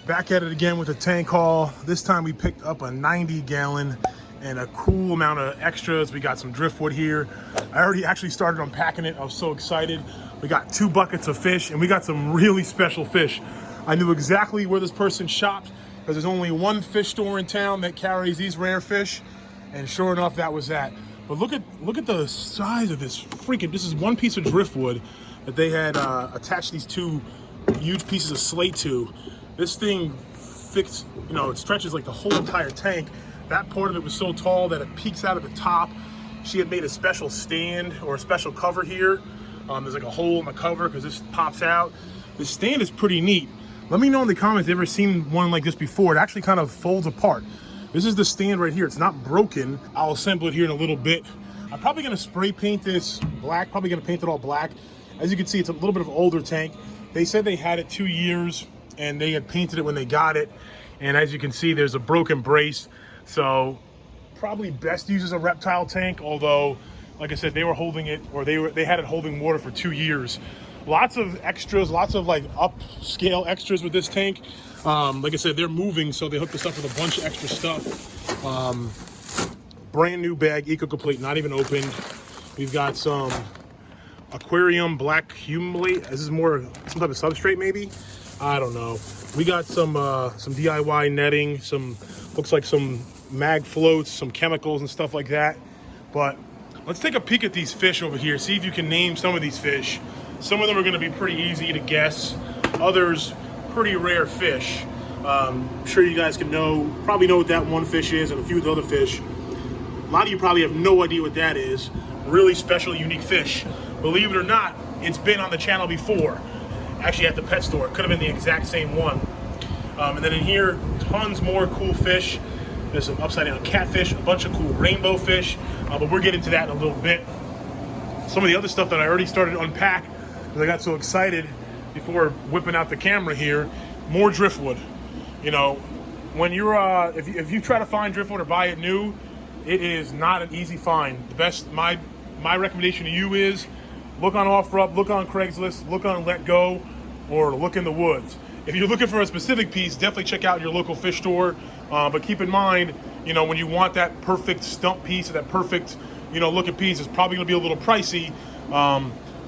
Back at it again with a tank haul. This time we picked up a 90-gallon and a cool amount of extras. We got some driftwood here. I already actually started unpacking it. I was so excited. We got 2 buckets of fish and we got some really special fish. I knew exactly where this person shopped because there's only one fish store in town that carries these rare fish. And sure enough, that was that. But look at the size of this freaking, this is one piece of driftwood that they had attached these 2 huge pieces of slate to. This thing fixed, you know, it stretches like the whole entire tank. That part of it was so tall that it peeks out of the top. She had made a special stand or a special cover here. There's like a hole in the cover because this pops out. This stand is pretty neat. Let me know in the comments if you've ever seen one like this before. It actually kind of folds apart. This is the stand right here. It's not broken. I'll assemble it here in a little bit. I'm probably gonna spray paint this black, probably gonna paint it all black. As you can see, it's a little bit of an older tank. They said they had it 2 years and they had painted it when they got it. And as you can see, there's a broken brace. So probably best used as a reptile tank, although, like I said, they were holding it, or they had it holding water for 2 years. Lots of extras, lots of like upscale extras with this tank. Like I said, they're moving, so they hooked us up with a bunch of extra stuff. Brand new bag, Eco-Complete, not even opened. We've got some Aquarium black humulate. This is more some type of substrate, maybe. I don't know. We got some DIY netting, looks like some mag floats, some chemicals and stuff like that. But let's take a peek at these fish over here. See if you can name some of these fish. Some of them are going to be pretty easy to guess. Others, pretty rare fish. I'm sure you guys can probably know what that one fish is and a few of the other fish. A lot of you probably have no idea what that is. Really special, unique fish. Believe it or not, it's been on the channel before. Actually at the pet store. It could have been the exact same one. And then in here, tons more cool fish. There's some upside down catfish, a bunch of cool rainbow fish, but we're getting to that in a little bit. Some of the other stuff that I already started to unpack because I got so excited before whipping out the camera here. More driftwood. You know, when you're if you try to find driftwood or buy it new, it is not an easy find. The best, my recommendation to you is look on OfferUp, look on Craigslist, look on Let Go, or look in the woods. If you're looking for a specific piece, definitely check out your local fish store. But keep in mind, you know, when you want that perfect stump piece, that perfect, you know, looking piece, it's probably gonna be a little pricey.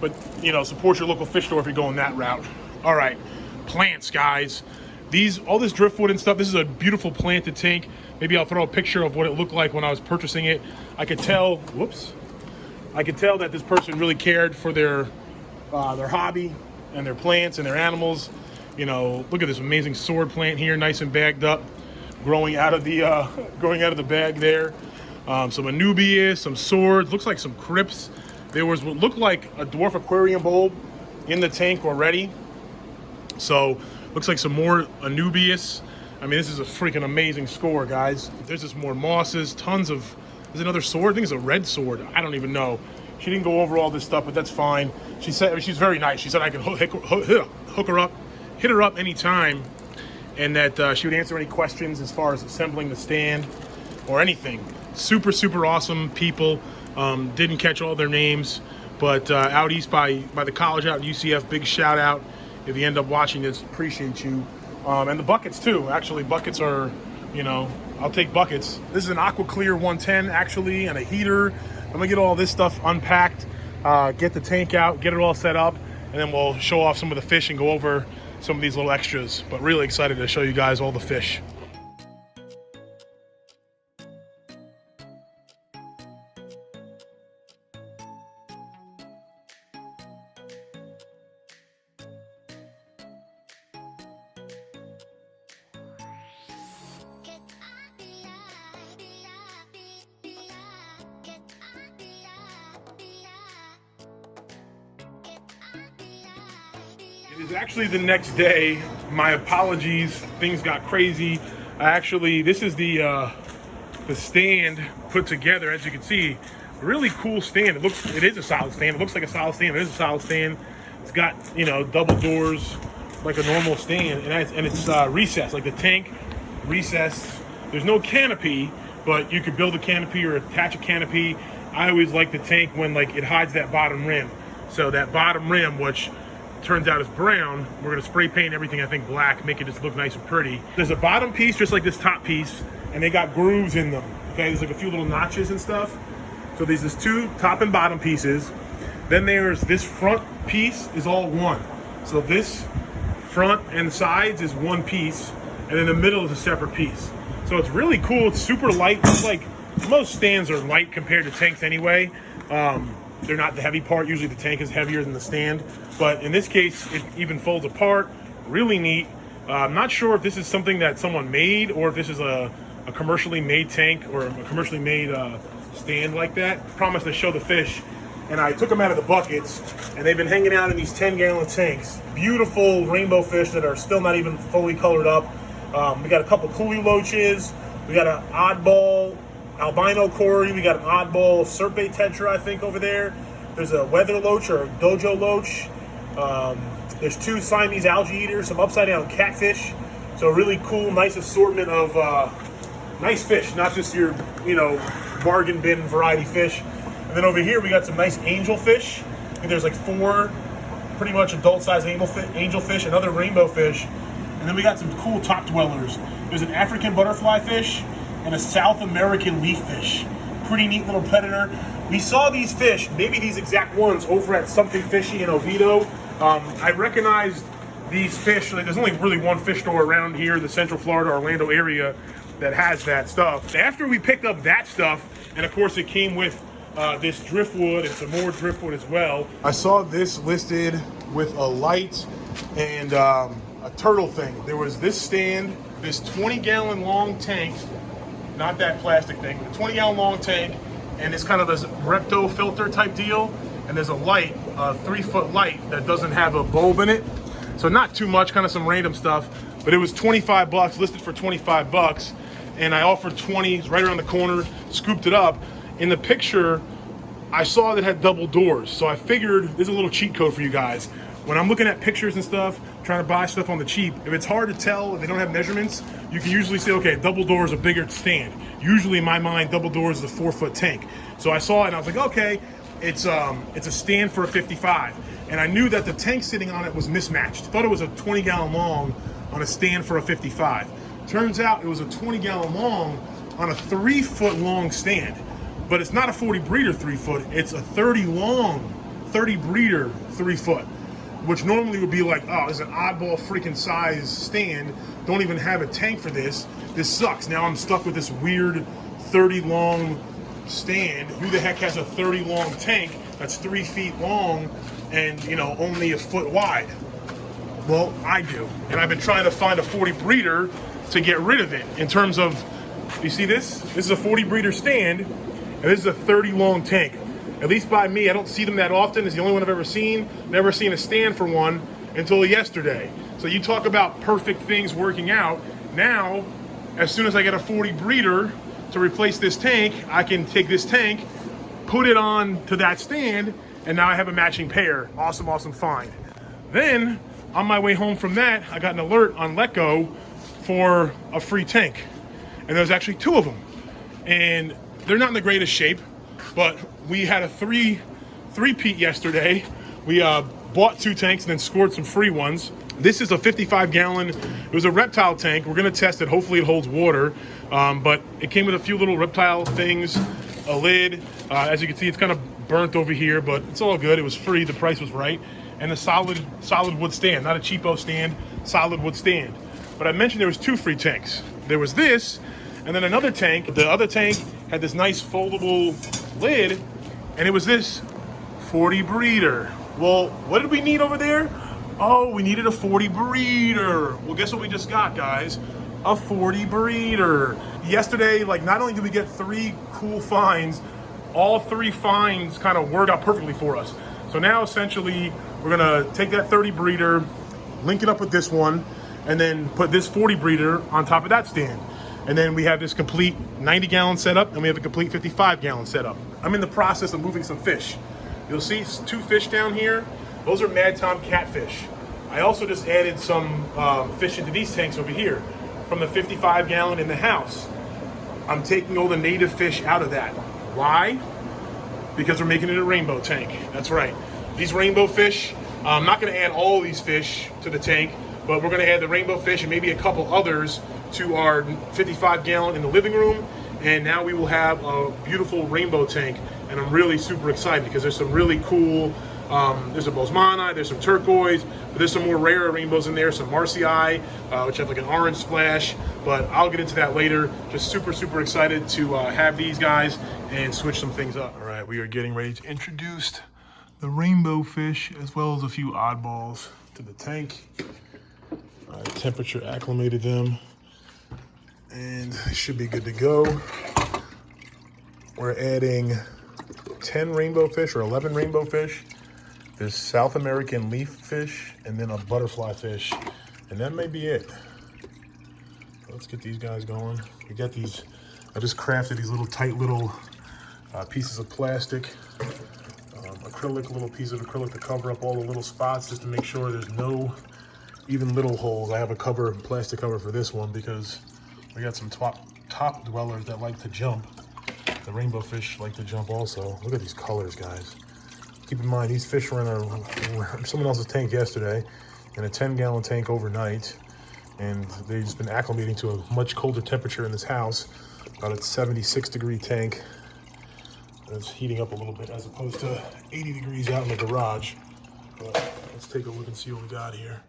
But, you know, support your local fish store if you're going that route. All right, plants, guys. All this driftwood and stuff, this is a beautiful planted tank. Maybe I'll throw a picture of what it looked like when I was purchasing it. I could tell that this person really cared for their hobby and their plants and their animals. You know, look at this amazing sword plant here, nice and bagged up, growing out of the bag there. Some Anubias, some swords, looks like some crypts. There was what looked like a dwarf aquarium bulb in the tank already. So looks like some more Anubias. I mean, this is a freaking amazing score, guys. There's just more mosses, there's another sword. I think it's a red sword. I don't even know. She didn't go over all this stuff, but that's fine. She said, she's very nice. She said I could hook her up, hit her up anytime, and that she would answer any questions as far as assembling the stand or anything. Super, super awesome people. Didn't catch all their names, but out east by the college out in UCF, big shout out. If you end up watching this, appreciate you. And the buckets too. Actually, buckets are, you know, I'll take buckets. This is an Aqua Clear 110 actually, and a heater. I'm gonna get all this stuff unpacked, get the tank out, get it all set up, and then we'll show off some of the fish and go over some of these little extras. But really excited to show you guys all the fish. It is actually the next day. My apologies, things got crazy. This is the stand put together. As you can see, really cool stand. It is a solid stand. It looks like a solid stand. It is a solid stand. It's got, you know, double doors like a normal stand, and it's recessed, like the tank recessed. There's no canopy, but you could build a canopy or attach a canopy. I always like the tank when like it hides that bottom rim. So that bottom rim, which turns out it's brown. We're gonna spray paint everything, I think, black, make it just look nice and pretty. There's a bottom piece just like this top piece, and they got grooves in them, okay? There's like a few little notches and stuff. So there's this two top and bottom pieces. Then there's this front piece is all one. So this front and sides is one piece, and then the middle is a separate piece. So it's really cool. It's super light. It's like most stands are light compared to tanks anyway. They're not the heavy part. Usually the tank is heavier than the stand, but in this case, it even folds apart. Really neat. I'm not sure if this is something that someone made or if this is a commercially made tank or a commercially made stand like that. I promised to show the fish, and I took them out of the buckets, and they've been hanging out in these 10-gallon tanks. Beautiful rainbow fish that are still not even fully colored up. We got a couple Ocoee loaches. We got an oddball albino cory. We got an oddball serpent tetra, I think, over there. There's a weather loach or a dojo loach. There's two Siamese algae eaters, some upside down catfish. So a really cool, nice assortment of nice fish, not just your, bargain bin variety fish. And then over here we got some nice angel fish. And there's like 4 pretty much adult-sized angel fish and other rainbow fish. And then we got some cool top dwellers. There's an African butterfly fish and a South American leaf fish. Pretty neat little predator. We saw these fish, maybe these exact ones, over at Something Fishy in Oviedo. I recognized these fish. Like, there's only really one fish store around here in the Central Florida, Orlando area that has that stuff. After we picked up that stuff, and of course it came with this driftwood and some more driftwood as well. I saw this listed with a light and a turtle thing. There was this stand, this 20-gallon long tank, not that plastic thing, but a 20-gallon long tank, and it's kind of this Repto filter type deal. And there's a light, a 3-foot light that doesn't have a bulb in it. So not too much, kind of some random stuff, but it was 25 bucks, listed for 25 bucks. And I offered 20, it's right around the corner, scooped it up. In the picture, I saw that it had double doors. So I figured, there's a little cheat code for you guys. When I'm looking at pictures and stuff, trying to buy stuff on the cheap, if it's hard to tell, if they don't have measurements, you can usually say, okay, double door is a bigger stand. Usually in my mind, double doors is a 4-foot tank. So I saw it and I was like, okay, it's a stand for a 55. And I knew that the tank sitting on it was mismatched. Thought it was a 20-gallon long on a stand for a 55. Turns out it was a 20-gallon long on a 3-foot long stand. But it's not a 40 breeder 3-foot, it's a 30 long, 30 breeder 3-foot. Which normally would be like, oh, it's an oddball freaking size stand. Don't even have a tank for this. This sucks. Now I'm stuck with this weird 30 long stand. Who the heck has a 30 long tank that's 3 feet long and only a foot wide? Well, I do. And I've been trying to find a 40 breeder to get rid of it. In terms of, you see this? This is a 40 breeder stand, and this is a 30 long tank. At least by me, I don't see them that often. It's the only one I've ever seen. Never seen a stand for one until yesterday. So you talk about perfect things working out. Now, as soon as I get a 40 breeder to replace this tank, I can take this tank, put it on to that stand, and now I have a matching pair. Awesome, awesome find. Then, on my way home from that, I got an alert on Letgo for a free tank. And there's actually 2 of them. And they're not in the greatest shape, but we had a three-peat yesterday. We bought 2 tanks and then scored some free ones. This is a 55-gallon. It was a reptile tank. We're gonna test it. Hopefully it holds water. But it came with a few little reptile things, a lid. As you can see, it's kind of burnt over here, but it's all good. It was free. The price was right. And a solid wood stand, not a cheapo stand, solid wood stand. But I mentioned there was 2 free tanks. There was this, and then another tank. The other tank had this nice foldable lid, and it was this 40 breeder. Well, what did we need over there? Oh, we needed a 40 breeder. Well, guess what we just got, guys? A 40 breeder. Yesterday, not only did we get 3 cool finds, all 3 finds kind of worked out perfectly for us. So now, essentially, we're gonna take that 30 breeder, link it up with this one, and then put this 40 breeder on top of that stand. And then we have this complete 90-gallon setup, and we have a complete 55-gallon setup. I'm in the process of moving some fish. You'll see 2 fish down here. Those are Mad Tom catfish. I also just added some fish into these tanks over here from the 55-gallon in the house. I'm taking all the native fish out of that. Why? Because we're making it a rainbow tank. That's right. These rainbow fish I'm not gonna add all these fish to the tank, but we're gonna add the rainbow fish and maybe a couple others to our 55 gallon in the living room. And now we will have a beautiful rainbow tank. And I'm really super excited because there's some really cool, there's a Bosemani, there's some turquoise, but there's some more rarer rainbows in there, some Marcii, which have like an orange splash, but I'll get into that later. Just super, super excited to have these guys and switch some things up. All right, we are getting ready to introduce the rainbow fish as well as a few oddballs to the tank. Temperature acclimated them and they should be good to go. We're adding 10 rainbow fish or 11 rainbow fish, this South American leaf fish, and then a butterfly fish, and that may be it. Let's get these guys going. We got these, I just crafted these little tight little pieces of plastic, acrylic, little piece of acrylic to cover up all the little spots just to make sure there's no even little holes. I have a cover, plastic cover for this one because we got some top dwellers that like to jump. The rainbow fish like to jump also. Look at these colors, guys. Keep in mind, these fish were in someone else's tank yesterday, in a 10-gallon tank overnight, and they've just been acclimating to a much colder temperature in this house, about a 76-degree tank. It's heating up a little bit as opposed to 80 degrees out in the garage. But let's take a look and see what we got here.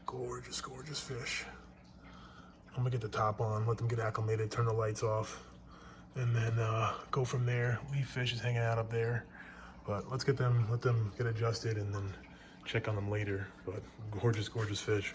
Gorgeous, gorgeous fish. I'm gonna get the top on, let them get acclimated, turn the lights off, and then go from there. Leaf fish is hanging out up there, but let's get them, let them get adjusted and then check on them later. But gorgeous, gorgeous fish.